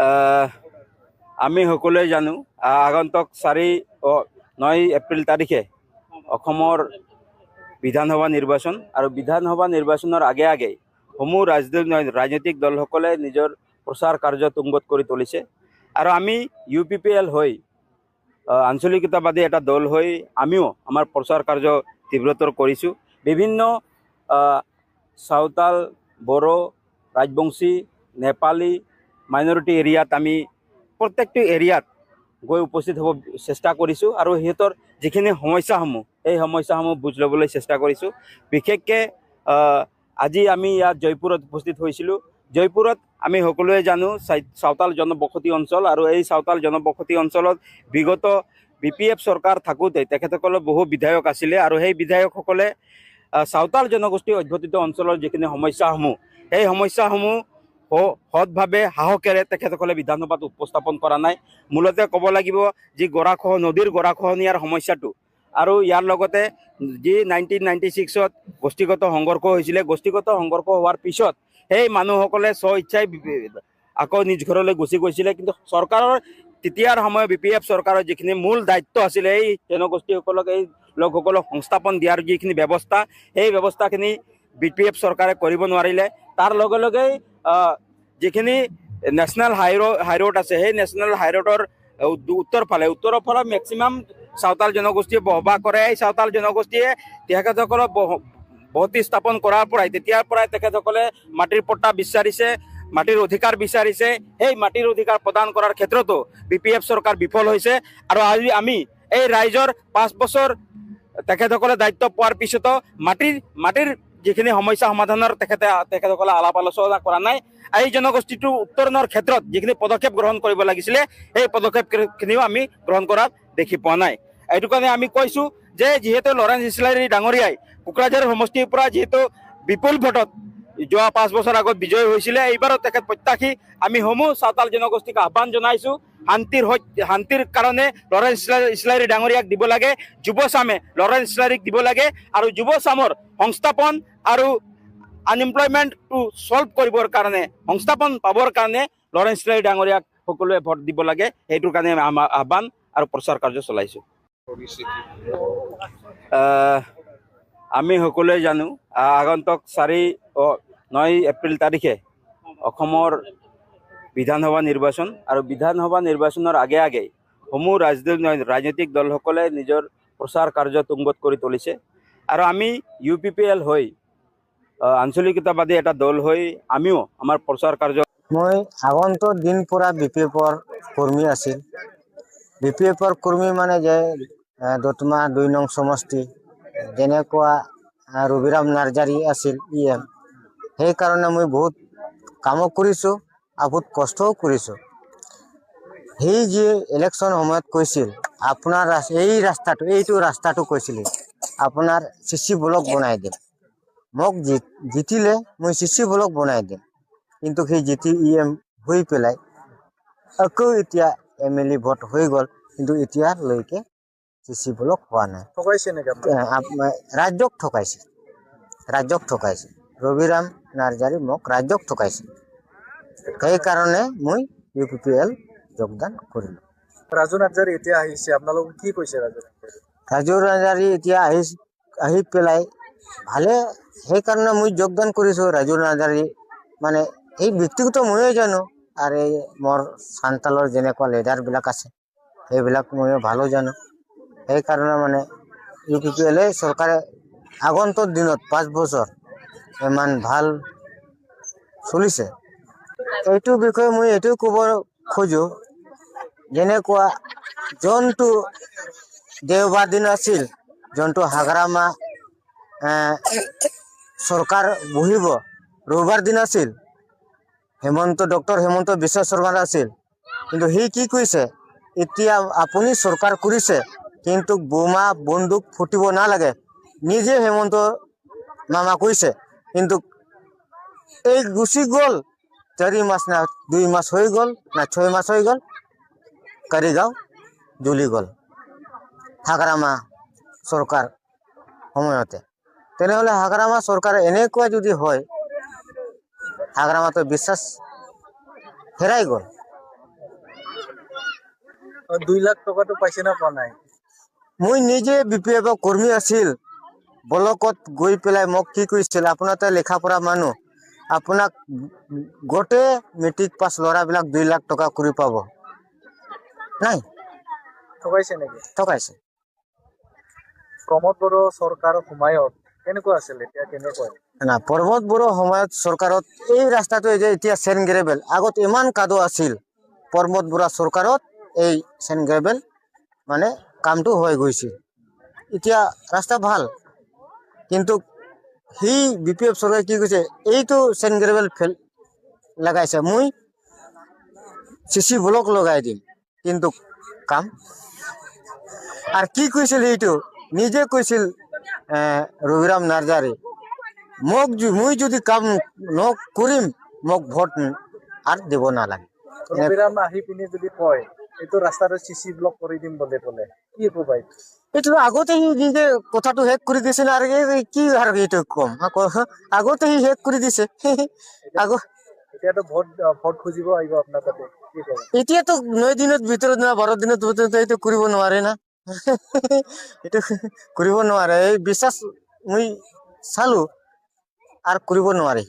আহ, আমি সকলোৱে জানো আগন্তুক 9 এপ্ৰিল তাৰিখে অসমৰ বিধানসভা নিৰ্বাচন আৰু বিধানসভা নিৰ্বাচনৰ আগে আগে সমূহ ৰাজনৈতিক দলসকলে নিজৰ প্ৰচাৰ কাৰ্য তুংগত কৰি তুলিছে আৰু আমি UPPL হৈ আঞ্চলিকতাবাদী এটা দল হৈ আমিও আমাৰ প্ৰচাৰ কাৰ্য তীব্ৰতৰ কৰিছোঁ। বিভিন্ন চাওতাল, বড়ো, ৰাজবংশী, নেপালী মাইনৰিটি এৰিয়াত আমি প্ৰত্যেকটো এৰিয়াত গৈ উপস্থিত হ'ব চেষ্টা কৰিছোঁ আৰু সিহঁতৰ যিখিনি সমস্যাসমূহ এই সমস্যাসমূহ বুজ ল'বলৈ চেষ্টা কৰিছোঁ। বিশেষকৈ আজি আমি ইয়াত জয়পুৰত উপস্থিত হৈছিলোঁ। জয়পুৰত আমি সকলোৱে জানো চাওতাল জনবসতি অঞ্চল আৰু এই চাওতাল জনবসতি অঞ্চলত বিগত BPF চৰকাৰ থাকোঁতে তেখেতসকলৰ বহু বিধায়ক আছিলে আৰু সেই বিধায়কসকলে চাওতাল জনগোষ্ঠী অধ্যুষিত অঞ্চলৰ যিখিনি সমস্যাসমূহ সেই সমস্যাসমূহ সৎভাৱে সাহসেৰে তেখেতসকলে বিধানসভাত উপস্থাপন কৰা নাই। মূলতে ক'ব লাগিব যি নদীৰ গৰাখহনীয়াৰ সমস্যাটো আৰু ইয়াৰ লগতে যি 1996ত গোষ্ঠীগত সংঘৰ্ষ হৈছিলে, গোষ্ঠীগত সংঘৰ্ষ হোৱাৰ পিছত সেই মানুহসকলে স্ব-ইচ্ছাই আকৌ নিজ ঘৰলৈ গুচি গৈছিলে। কিন্তু চৰকাৰৰ তেতিয়াৰ সময়ত BPF চৰকাৰৰ যিখিনি মূল দায়িত্ব আছিলে এই জনগোষ্ঠীসকলক এই লোকসকলক সংস্থাপন দিয়াৰ যিখিনি ব্যৱস্থা সেই ব্যৱস্থাখিনি BPF চৰকাৰে কৰিব নোৱাৰিলে। তাৰ লগে লগেই যিখিনি নেশ্যনেল হাইৰোড আছে সেই নেশ্যনেল হাইৰোডৰ উত্তৰৰ ফালে মেক্সিমাম চাওতাল জনগোষ্ঠীয়ে বসবাস কৰে। এই চাওতাল জনগোষ্ঠীয়ে তেখেতসকলক বসতি স্থাপন কৰাৰ পৰাই তেতিয়াৰ পৰাই তেখেতসকলে মাটিৰ পট্টা বিচাৰিছে, মাটিৰ অধিকাৰ বিচাৰিছে। সেই মাটিৰ অধিকাৰ প্ৰদান কৰাৰ ক্ষেত্ৰতো BPF চৰকাৰ বিফল হৈছে আৰু আজি আমি এই ৰাইজৰ 5 বছৰ তেখেতসকলে দায়িত্ব পোৱাৰ পিছতো মাটিৰ যিখিনি সমস্যা সমাধানৰ তেখেতসকলে আলাপ আলোচনা কৰা নাই। এই জনগোষ্ঠীটো উত্তৰণৰ ক্ষেত্ৰত যিখিনি পদক্ষেপ গ্ৰহণ কৰিব লাগিছিলে সেই পদক্ষেপখিনিও আমি গ্ৰহণ কৰা দেখি পোৱা নাই। এইটো কাৰণে আমি কৈছোঁ যে যিহেতু লৰেন্স ইছলাৰী ডাঙৰীয়াই কোকৰাঝাৰ সমষ্টিৰ পৰা যিহেতু বিপুল ভোটত যোৱা 5 বছৰ আগত বিজয় হৈছিলে, এইবাৰো তেখেত প্ৰত্যাশী আমি সমূহ চাওতাল জনগোষ্ঠীক আহ্বান জনাইছোঁ শান্তিৰ কাৰণে লৰেন্স ইছলাৰী ডাঙৰীয়াক দিব লাগে, যুৱচামে লৰেন্স ইছলাৰীক দিব লাগে আৰু যুৱচামৰ সংস্থাপন আৰু আনএমপ্লয়মেণ্টটো ছল্ভ কৰিবৰ কাৰণে সংস্থাপন পাবৰ কাৰণে লৰেন্স ইছলাৰী ডাঙৰীয়াক সকলোৱে ভোট দিব লাগে। সেইটোৰ কাৰণে আমাৰ আহ্বান আৰু প্ৰচাৰ কাৰ্য চলাইছোঁ। আমি সকলোৱে জানো আগন্তুক 9 এপ্ৰিল তাৰিখে অসমৰ বিধানসভা নিৰ্বাচন আৰু বিধানসভা নিৰ্বাচনৰ আগে আগে সমূহ ৰাজনৈতিক দলসকলে নিজৰ প্ৰচাৰ কাৰ্য তুংগত কৰি তুলিছে আৰু আমি UPPL হৈ আঞ্চলিকতাবাদী এটা দল হৈ আমিও আমাৰ প্ৰচাৰ কাৰ্য মই আগন্তুক দিন পৰা BPFৰ কৰ্মী আছিল। BPFৰ কৰ্মী মানে যে দতমা 2 নং সমষ্টি যেনেকুৱা ৰবিৰাম নাৰ্জাৰী আছিল EM, সেইকাৰণে মই বহুত কামো কৰিছোঁ আৰু বহুত কষ্টও কৰিছোঁ। সেই যে ইলেকশ্যন সময়ত কৈছিল আপোনাৰ এইটো ৰাস্তাটো কৈছিলে আপোনাৰ CC ব্লক বনাই দিম, মোক জিতিলে মই CC ব্লক বনাই দিম। কিন্তু সেই জিতি EM হৈ পেলাই আকৌ এতিয়া MLA ভোট হৈ গ'ল, কিন্তু এতিয়ালৈকে CC ব্লক হোৱা নাই। ৰাজ্যক ঠকাইছে ৰবিৰাম নাৰ্জাৰী মোক ৰাজ্যক ঠকাইছে। সেইকাৰণে মই UPPL যোগদান কৰিলোঁ। ৰাজু নাৰ্জাৰী এতিয়া আহিছে, আপোনালোকক কি কৈছে ৰাজু নাৰ্জাৰী এতিয়া আহি পেলাই ভালে, সেইকাৰণে মই যোগদান কৰিছোঁ। ৰাজু নাৰ্জাৰী মানে এই ব্যক্তিগত ময়ো জানো আৰু এই মোৰ চান্তালৰ যেনেকুৱা লিডাৰবিলাক আছে সেইবিলাক ময়ো ভালো জানো। সেইকাৰণে মানে UPPL চৰকাৰে আগন্তুক দিনত 5 বছৰ ইমান ভাল চলিছে। এইটো বিষয়ে মই এইটো ক'ব খোজোঁ, যেনেকুৱা যোনটো দেওবাৰ দিন আছিল, যোনটো হাগ্ৰামা চৰকাৰ বহিব ৰবিবাৰ দিন আছিল, ডক্টৰ হেমন্ত বিশ্ব শৰ্মা আছিল। কিন্তু সি কি কৈছে, এতিয়া আপুনি চৰকাৰ কৰিছে কিন্তু বোমা বন্দুক ফুটিব নালাগে, নিজে হেমন্ত মামা কৈছে। কিন্তু এই গুচি গ'ল 4 মাস না 2 মাস হৈ গ'ল না 6 মাস হৈ গ'ল, কাৰিগাঁও জ্বলি গ'ল হাগ্ৰামা চৰকাৰ সময়তে। তেনেহ'লে হাগ্ৰামা চৰকাৰ এনেকুৱা যদি হয়, হাগ্ৰামাতো বিশ্বাস হেৰাই গ'ল। 2 লাখ টকাটো পাইছে না পোৱা নাই? মই নিজে BPF কৰ্মী আছিল, ব্লকত গৈ পেলাই মোক কি কৈছিল, আপোনাৰ তাত লেখা পঢ়া মানুহ, আপোনাক গোটেই মেট্ৰিক পাছ ল'ৰাবিলাক 2 লাখ টকা কৰি পাব। নাই, ঠগাইছে নেকি? ঠগাইছে। প্ৰমোদ বড়ো চৰকাৰৰ সময়ত কেনেকুৱা আছিল, এতিয়া কেনেকুৱা? না, প্ৰমোদ বড়ো সময়ত চৰকাৰত এই ৰাস্তাটো যে এতিয়া চেন গ্ৰেভেল, আগত ইমান কাদো আছিল, প্ৰমোদ বড়ো চৰকাৰত এই চেন গ্ৰেভেল মানে কামটো হৈ গৈছিল। এতিয়া ৰাস্তা ভাল, কিন্তু সেই BPF চৰকাৰে কি কৈছে, এইটো চেন গ্ৰেভেল লগাইছে, মই CC ব্লক লগাই দিম, কিন্তু কাম আর কি কৈছিল, এইটো নিজে কৈছিল রবিরাম নার্জারি, মই যদি কাম নকৰিম মোক ভোট আৰ দেব নালাগে। ৰবিৰাম আহি পিনে যদি কয় এইটো ৰাস্তাটো CC ব্লক কৰি দিম বলে কি ক'বা? এইটো আগতে সি নিজে কথাটো শেষ কৰি দিছে না, আৰু কি আৰু এইটো কম, আগতে সি শেষ কৰি দিছে। এতিয়াতো ভোট খুজিব আহিব আপোনাৰ তাতে, কি ক'ব? এতিয়াতো 9 দিনৰ ভিতৰত না 12 দিনৰ ভিতৰত এইটো কৰিব নোৱাৰে না। এইটো কৰিব নোৱাৰে, এই বিশ্বাস মই চালো আৰু কৰিব নোৱাৰে।